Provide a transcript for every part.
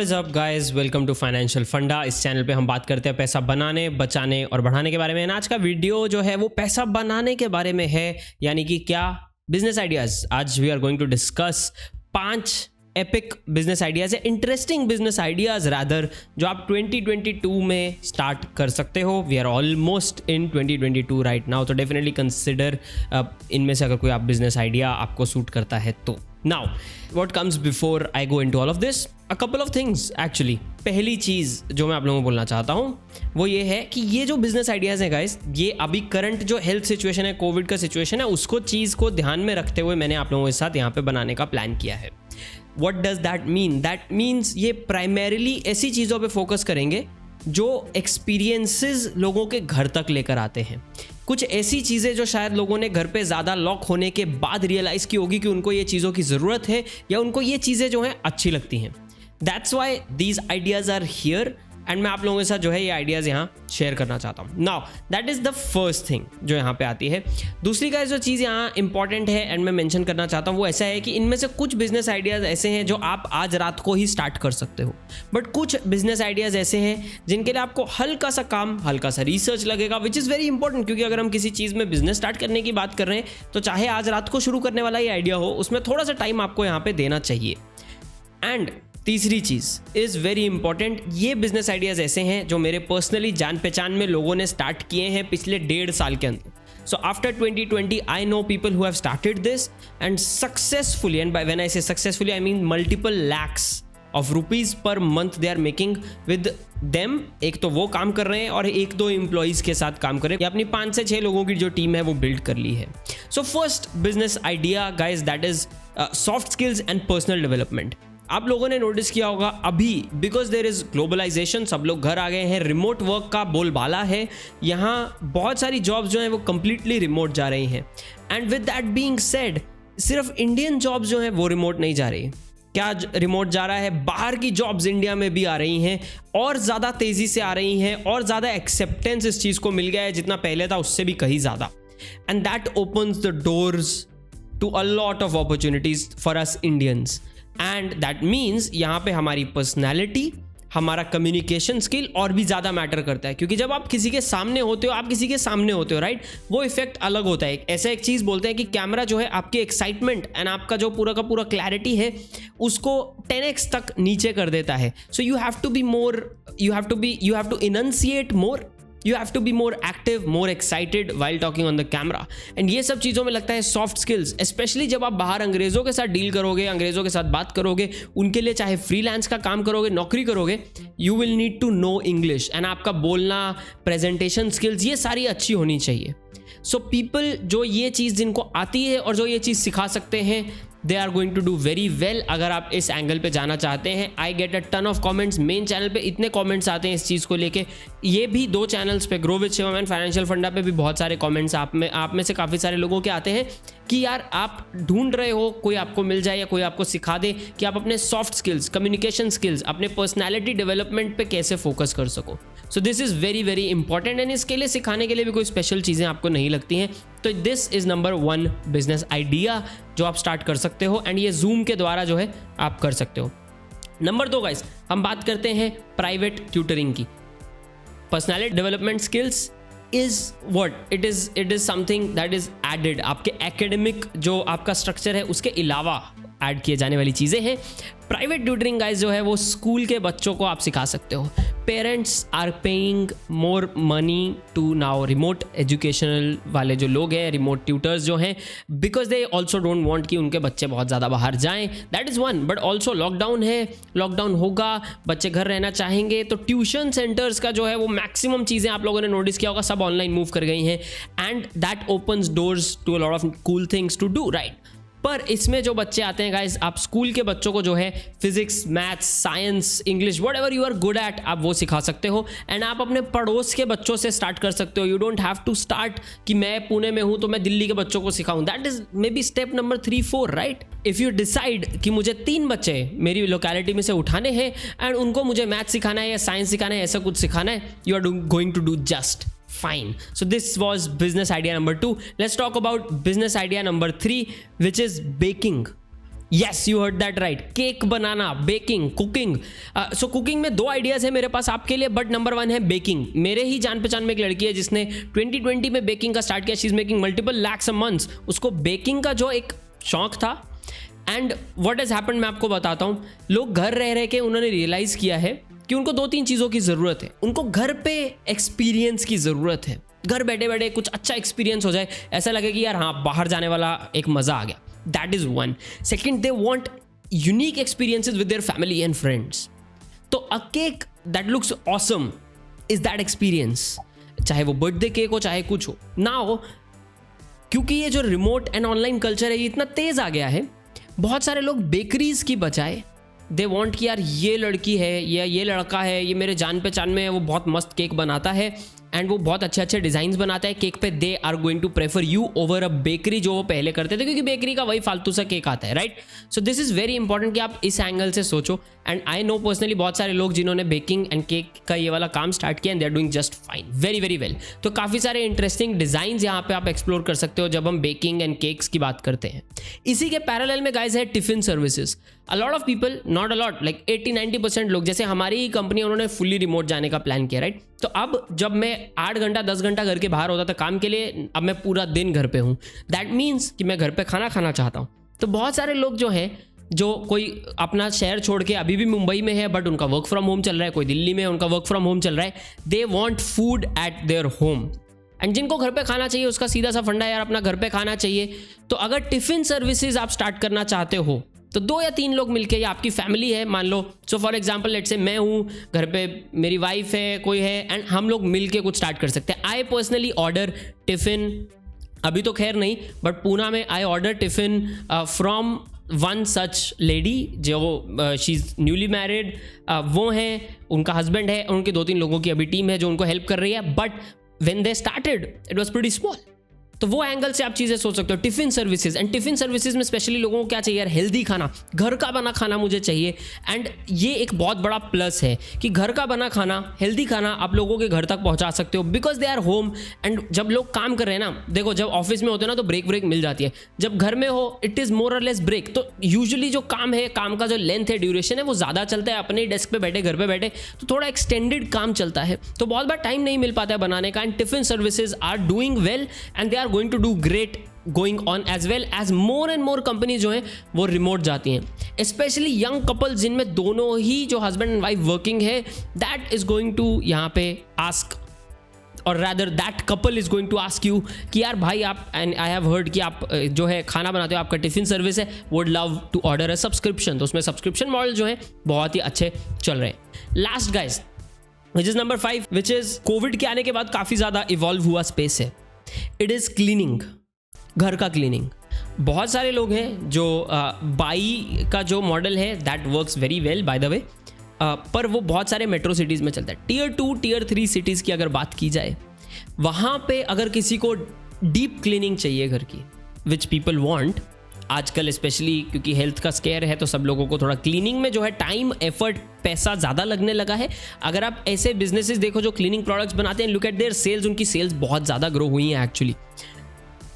What is up guys, welcome to financial Funda. इस channel पे हम बात करते हैं पैसा बनाने, बचाने और बढ़ाने के बारे में। आज का वीडियो जो है वो पैसा बनाने के बारे में है, यानी कि क्या बिजनेस आइडियाज। आज we are going to discuss 5 epic business ideas है, इंटरेस्टिंग बिजनेस आइडियाज रादर, जो आप 2022 में स्टार्ट कर सकते हो। We are almost in 2022 right now, तो डेफिनेटली कंसिडर इनमें से अगर कोई आप बिजनेस आइडिया आपको सूट करता है तो। Now what comes before I go into all of this, a couple of things actually. पहली चीज़ जो मैं आप लोगों को बोलना चाहता हूँ वो ये है कि ये जो बिजनेस आइडियाज़ हैं गाइस, ये अभी करंट जो हेल्थ सिचुएशन है, कोविड का सिचुएशन है, उसको चीज़ को ध्यान में रखते हुए मैंने आप लोगों के साथ यहाँ पे बनाने का प्लान किया है। What does that mean? That means ये प्राइमरीली ऐसी चीज़ों पे फोकस करेंगे जो एक्सपीरियंसेस लोगों के घर तक लेकर आते हैं। कुछ ऐसी चीज़ें जो शायद लोगों ने घर पे ज़्यादा लॉक होने के बाद रियलाइज़ की होगी कि उनको ये चीज़ों की ज़रूरत है या उनको ये चीज़ें जो हैं अच्छी लगती हैं। That's why these ideas are here and मैं आप लोगों के साथ जो है ये आइडियाज़ यहाँ शेयर करना चाहता हूँ। Now that is the first thing जो यहाँ पे आती है। दूसरी का जो चीज़ यहाँ इंपॉर्टेंट है एंड मैं मेंशन करना चाहता हूँ वो ऐसा है कि इनमें से कुछ बिजनेस आइडियाज़ ऐसे हैं जो आप आज रात को ही स्टार्ट कर सकते हो, बट कुछ बिजनेस आइडियाज़ ऐसे हैं जिनके लिए आपको हल्का सा काम, हल्का सा रिसर्च लगेगा, विच इज़ वेरी इंपॉर्टेंट। क्योंकि अगर हम किसी चीज़ में बिजनेस स्टार्ट करने की बात कर रहे हैं तो चाहे आज रात को शुरू करने वाला ये आइडिया हो, उसमें थोड़ा सा टाइम आपको यहाँ पे देना चाहिए। एंड तीसरी चीज़ इज़ वेरी इंपॉर्टेंट, ये बिजनेस आइडियाज़ ऐसे हैं जो मेरे पर्सनली जान पहचान में लोगों ने स्टार्ट किए हैं पिछले 1.5 साल के अंदर। So after 2020 I know people who have started this and successfully, and when I say successfully I mean multiple lakhs of rupees per month they are making with them. एक तो वो काम कर रहे हैं और 1-2 एम्प्लॉयज़ के साथ काम कर रहे हैं, अपनी 5 से 6 लोगों की जो टीम है वो बिल्ड कर ली है। So first business idea guys, that is soft skills and personal development. आप लोगों ने नोटिस किया होगा अभी बिकॉज देयर इज ग्लोबलाइजेशन, सब लोग घर आ गए हैं, रिमोट वर्क का बोलबाला है, यहाँ बहुत सारी जॉब्स जो हैं वो कंप्लीटली रिमोट जा रही हैं। And with that being said, सिर्फ इंडियन जॉब्स जो हैं वो रिमोट नहीं जा रही। क्या रिमोट जा रहा है? बाहर की जॉब्स इंडिया में भी आ रही हैं और ज़्यादा तेज़ी से आ रही हैं और ज़्यादा एक्सेप्टेंस इस चीज़ को मिल गया है जितना पहले था उससे भी कहीं ज़्यादा। And that opens the doors to a lot of opportunities for us Indians. And that means यहाँ पे हमारी पर्सनैलिटी, हमारा कम्युनिकेशन स्किल और भी ज़्यादा मैटर करता है। क्योंकि जब आप किसी के सामने होते हो, आप किसी के सामने होते हो राइट, वो इफेक्ट अलग होता है। ऐसा एक चीज़ बोलते हैं कि कैमरा जो है आपकी एक्साइटमेंट एंड आपका जो पूरा का पूरा क्लैरिटी है उसको 10x तक नीचे कर देता है। So you have to be more, you have to enunciate more, you have to be more active, more excited while talking on the camera। and ये सब चीज़ों में लगता है सॉफ्ट स्किल्स, स्पेशली जब आप बाहर अंग्रेज़ों के साथ डील करोगे, अंग्रेज़ों के साथ बात करोगे, उनके लिए चाहे फ्रीलांस का काम करोगे, नौकरी करोगे, you will need to know English and आपका बोलना, प्रेजेंटेशन स्किल्स, ये सारी अच्छी होनी चाहिए। सो पीपल जो ये चीज़ जिनको आती है और जो ये चीज़ सिखा सकते हैं, they are going to do very well. अगर आप इस एंगल पे जाना चाहते हैं, I get a ton of comments, main channel पे इतने कमेंट्स आते हैं इस चीज़ को लेके। ये भी 2 चैनल्स पे, grow with Shivam and financial फंडा पे भी बहुत सारे कमेंट्स आप में से काफ़ी सारे लोगों के आते हैं कि यार आप ढूंढ रहे हो कोई आपको मिल जाए या कोई आपको सिखा दे कि आप अपने सॉफ्ट स्किल्स, कम्युनिकेशन स्किल्स, अपने पर्सनैलिटी डेवलपमेंट पे कैसे फोकस कर सको। So this is very very important and इसके लिए सिखाने के लिए भी कोई स्पेशल चीज़ें आपको नहीं लगती हैं। तो this is number 1 business idea जो आप स्टार्ट कर सकते हो एंड ये जूम के द्वारा जो है आप कर सकते हो। नंबर 2 गाइस, हम बात करते हैं प्राइवेट ट्यूटरिंग की। Personality development skills is what it is something that is added, आपके एकेडमिक जो आपका स्ट्रक्चर है उसके अलावा ऐड किए जाने वाली चीज़ें हैं। प्राइवेट ट्यूटरिंग गाइस जो है वो स्कूल के बच्चों को आप सिखा सकते हो। Parents are paying more money to now remote educational वाले जो लोग हैं, रिमोट ट्यूटर्स जो हैं, because they also don't want कि उनके बच्चे बहुत ज़्यादा बाहर जाएं। That is one, but also lockdown है, लॉकडाउन होगा, बच्चे घर रहना चाहेंगे, तो ट्यूशन सेंटर्स का जो है वो मैक्सिमम चीज़ें आप लोगों ने नोटिस किया होगा सब ऑनलाइन मूव कर गई हैं and that opens doors to a lot of cool things to do right. पर इसमें जो बच्चे आते हैं गाइस, आप स्कूल के बच्चों को जो है physics, maths, science, English, whatever you are good at, आप वो सिखा सकते हो एंड आप अपने पड़ोस के बच्चों से स्टार्ट कर सकते हो। You don't have to start कि मैं पुणे में हूँ तो मैं दिल्ली के बच्चों को सिखाऊं। That is maybe step number 3-4 right. If you decide कि मुझे 3 बच्चे मेरी लोकेलिटी में से उठाने हैं एंड उनको मुझे मैथ्स सिखाना है या साइंस सिखाना है, ऐसा कुछ सिखाना है, you are going to do just fine. So this was business idea number 2. Let's talk about business idea number 3, which is baking. Yes, you heard that right, cake banana, baking, cooking. So cooking में 2 ideas है मेरे पास आपके लिए, but number 1 है baking. मेरे ही जान पहचान में एक लड़की है जिसने 2020 में बेकिंग का स्टार्ट किया। She is making multiple lakhs a months. उसको बेकिंग का जो एक शौक था, एंड व्हाट हैज़ हैपेंड मैं आपको बताता हूँ। लोग घर रह रह के उन्होंने रियलाइज़ किया है कि उनको 2-3 चीज़ों की ज़रूरत है। उनको घर पे एक्सपीरियंस की ज़रूरत है, घर बैठे बैठे कुछ अच्छा एक्सपीरियंस हो जाए, ऐसा लगे कि यार हाँ, बाहर जाने वाला एक मज़ा आ गया। That is one. Second, they want unique experiences with their family and friends. तो a cake that looks awesome is that experience, चाहे वो बर्थडे केक हो चाहे कुछ हो ना हो। क्योंकि ये जो रिमोट एंड ऑनलाइन कल्चर है ये इतना तेज़ आ गया है, बहुत सारे लोग बेकरीज की बजाय दे वॉन्ट कि यार ये लड़की है या ये लड़का है, ये मेरे जान पहचान में है, वो बहुत मस्त केक बनाता है एंड वो बहुत अच्छे अच्छे डिज़ाइंस बनाता है केक पे। They are going to prefer you over a bakery, जो वो पहले करते थे, क्योंकि बेकरी का वही फालतू सा केक आता है, right. So this is very important कि आप इस एंगल से सोचो। एंड आई नो पर्सनली बहुत सारे लोग जिन्होंने बेकिंग एंड केक का ये वाला काम स्टार्ट किया and they are doing just fine, very very well. तो काफ़ी सारे इंटरेस्टिंग डिज़ाइंस यहाँ पे आप एक्सप्लोर कर सकते हो जब हम बेकिंग एंड केक्स की बात करते हैं। इसी के पैरेलल में गाइस है tiffin services. A lot of people, not a lot, like 80-90% लोग, जैसे हमारी ही कंपनी, उन्होंने फुली रिमोट जाने का प्लान किया, राइट। तो अब जब मैं 8 घंटा 10 घंटा घर के बाहर होता था काम के लिए, अब मैं पूरा दिन घर पे हूँ। दैट मीन्स कि मैं घर पे खाना खाना चाहता हूँ। तो बहुत सारे लोग जो हैं, जो कोई अपना शहर छोड़ के अभी भी मुंबई में है बट उनका वर्क फ्रॉम होम चल रहा है, कोई दिल्ली में है उनका वर्क फ्रॉम होम चल रहा है, they want food at their home. And जिनको घर पे खाना चाहिए उसका सीधा सा फंडा है यार, अपना घर पे खाना चाहिए। तो अगर टिफिन सर्विसेज आप स्टार्ट करना चाहते हो तो 2 या 3 लोग मिलके, या आपकी फैमिली है मान लो, so for example let's say मैं हूँ घर पे, मेरी वाइफ है, कोई है, एंड हम लोग मिलके कुछ स्टार्ट कर सकते हैं। आई पर्सनली ऑर्डर टिफिन, अभी तो खैर नहीं, बट पूना में I order tiffin from one such lady, जो शी इज़ न्यूली मैरिड, वो हैं, उनका हस्बैंड है, और उनके 2-3 लोगों की अभी टीम है जो उनको हेल्प कर रही है। But when they started it was pretty small. तो वो एंगल से आप चीज़ें सोच सकते हो। Tiffin services, and tiffin services में स्पेशली लोगों को क्या चाहिए यार, हेल्दी खाना, घर का बना खाना मुझे चाहिए। एंड ये एक बहुत बड़ा प्लस है कि घर का बना खाना, हेल्दी खाना आप लोगों के घर तक पहुंचा सकते हो, because they are home. And जब लोग काम कर रहे हैं ना, देखो जब ऑफिस में होते हैं ना तो ब्रेक मिल जाती है, जब घर में हो इट इज़ मोर और लेस ब्रेक। तो यूजुअली जो काम है, काम का जो लेंथ है, ड्यूरेशन है, वो ज़्यादा चलता है। अपने डेस्क पे बैठे, घर पे बैठे तो थोड़ा एक्सटेंडेड काम चलता है, तो बहुत बार टाइम नहीं मिल पाता है बनाने का। And tiffin services are doing well and they are going to do great going on as well as more and more companies जो हैं वो रिमोट जाती हैं। स्पेशली यंग कपल जिनमें दोनों ही जो हस्बैंड एंड वाइफ वर्किंग है, दैट इज गोइंग टू यहाँ पे आस्क, और rather that couple is going to ask you कि यार भाई आप, एंड आई हैव हर्ड कि आप जो है खाना बनाते हो, आपका टिफिन सर्विस है, would love to order a subscription. तो उसमें सब्सक्रिप्शन मॉडल जो है बहुत ही अच्छे चल रहे हैं। Last guys which is number 5, which is Covid के आने के बाद काफ़ी ज़्यादा इवॉल्व हुआ स्पेस है, इट इज़ क्लीनिंग, घर का क्लीनिंग। बहुत सारे लोग हैं जो बाई का जो मॉडल है that works very well by the way, पर वो बहुत सारे मेट्रो सिटीज़ में चलता है। टियर 2 टियर 3 सिटीज़ की अगर बात की जाए, वहाँ पे अगर किसी को डीप क्लीनिंग चाहिए घर की, विच पीपल वांट आजकल, स्पेशली क्योंकि हेल्थ का स्केयर है तो सब लोगों को थोड़ा क्लीनिंग में जो है टाइम, एफर्ट, पैसा ज़्यादा लगने लगा है। अगर आप ऐसे बिजनेसेस देखो जो क्लीनिंग प्रोडक्ट्स बनाते हैं, लुक एट देयर सेल्स, उनकी सेल्स बहुत ज़्यादा ग्रो हुई हैं actually.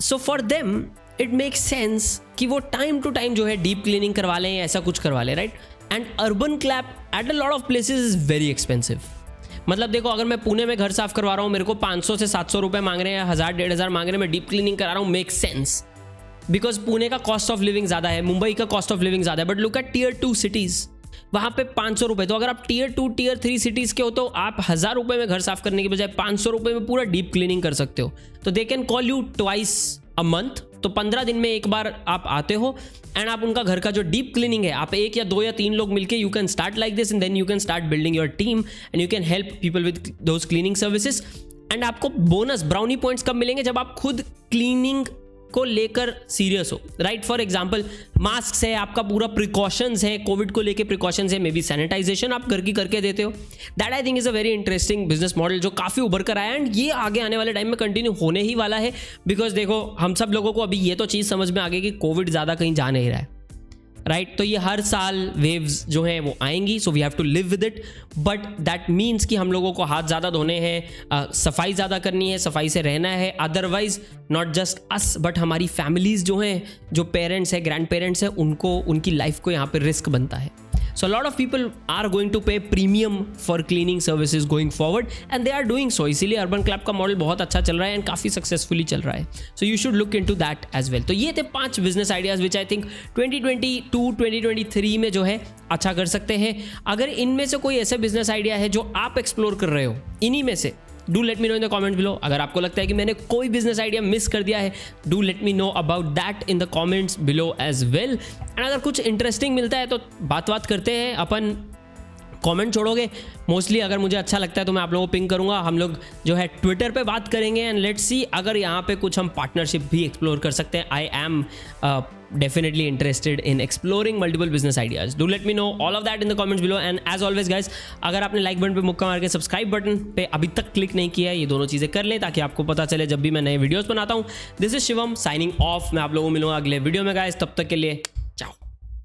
So for them it makes sense कि वो टाइम टू टाइम जो है डीप क्लीनिंग करवा लें या ऐसा कुछ करवा लें, right. And urban clap at a lot of places is very expensive. मतलब देखो, अगर मैं पुणे में घर साफ करवा रहा हूँ, मेरे को 500 से 700 रुपये मांग रहे हैं, 1000-1500 मांग रहे हैं, मैं डीप क्लीनिंग करा रहा हूँ, मेक सेंस, बिकॉज पुणे का कॉस्ट ऑफ लिविंग ज़्यादा है, मुंबई का कॉस्ट ऑफ लिविंग ज़्यादा है। But look at tier 2 cities, वहाँ पे 500 रुपये। तो अगर आप टियर 2 टियर 3 सिटीज़ के हो तो आप 1000 रुपये में घर साफ करने के बजाय 500 रुपये में पूरा डीप क्लीनिंग कर सकते हो। तो they can call you twice a month, तो 15 दिन में एक बार आप आते हो एंड आप उनका घर का जो डीप क्लीनिंग है, आप 1 या 2 या 3 लोग मिलके, you can start like this and then you can start building your team and you can help people with those cleaning services. And आपको बोनस ब्राउनी पॉइंट्स कब मिलेंगे, जब आप खुद क्लीनिंग को लेकर सीरियस हो, राइट। फॉर एग्जाम्पल मास्क है, आपका पूरा प्रिकॉशंस है, कोविड को लेके प्रिकॉशंस है, मे बी सैनिटाइजेशन आप घर की करके देते हो। That I think is a very interesting business model जो काफ़ी उभर कर आया एंड ये आगे आने वाले टाइम में कंटिन्यू होने ही वाला है। बिकॉज देखो, हम सब लोगों को अभी ये तो चीज़ समझ में आ गई कि कोविड ज़्यादा कहीं जा नहीं रहा है, राइट। तो ये हर साल वेव्स जो हैं वो आएंगी, so we have to live with it, but that means कि हम लोगों को हाथ ज़्यादा धोने हैं, सफाई ज़्यादा करनी है, सफाई से रहना है। Otherwise not just us but हमारी फैमिलीज़ जो हैं, जो पेरेंट्स हैं, ग्रैंड पेरेंट्स हैं, उनको, उनकी लाइफ को यहाँ पे रिस्क बनता है। So a lot of people are going to pay premium for cleaning services going forward and they are doing so. इसीलिए अर्बन क्लब का मॉडल बहुत अच्छा चल रहा है एंड काफ़ी सक्सेसफुली चल रहा है। So you should look into that as well. तो ये थे 5 business ideas which I think 2022-2023 में जो है अच्छा कर सकते हैं। अगर इनमें से कोई ऐसे बिजनेस आइडिया है जो आप एक्सप्लोर कर रहे हो इन्हीं में से, do let me no in the comment below. अगर आपको लगता है कि मैंने कोई बिजनेस आइडिया मिस कर दिया है, do let me know about that in the comments below as well. And अगर कुछ इंटरेस्टिंग मिलता है तो बात करते हैं अपन। कमेंट छोड़ोगे मोस्टली, अगर मुझे अच्छा लगता है तो मैं आप लोगों को पिंग करूंगा। हम लोग जो है ट्विटर पे बात करेंगे एंड लेट्स सी अगर यहाँ पे कुछ हम पार्टनरशिप भी एक्सप्लोर कर सकते हैं। I am definitely interested in exploring multiple business ideas. Do let me know all of that in the comments below. And as always guys, अगर आपने लाइक बटन पे मुक्का मार के सब्सक्राइब बटन पे अभी तक क्लिक नहीं किया है, ये दोनों चीज़ें कर लें ताकि आपको पता चले जब भी मैं नए वीडियोस बनाता हूँ। This is Shivam signing off. मैं आप लोगों को मिलूंगा अगले वीडियो में गाइज, तब तक के लिए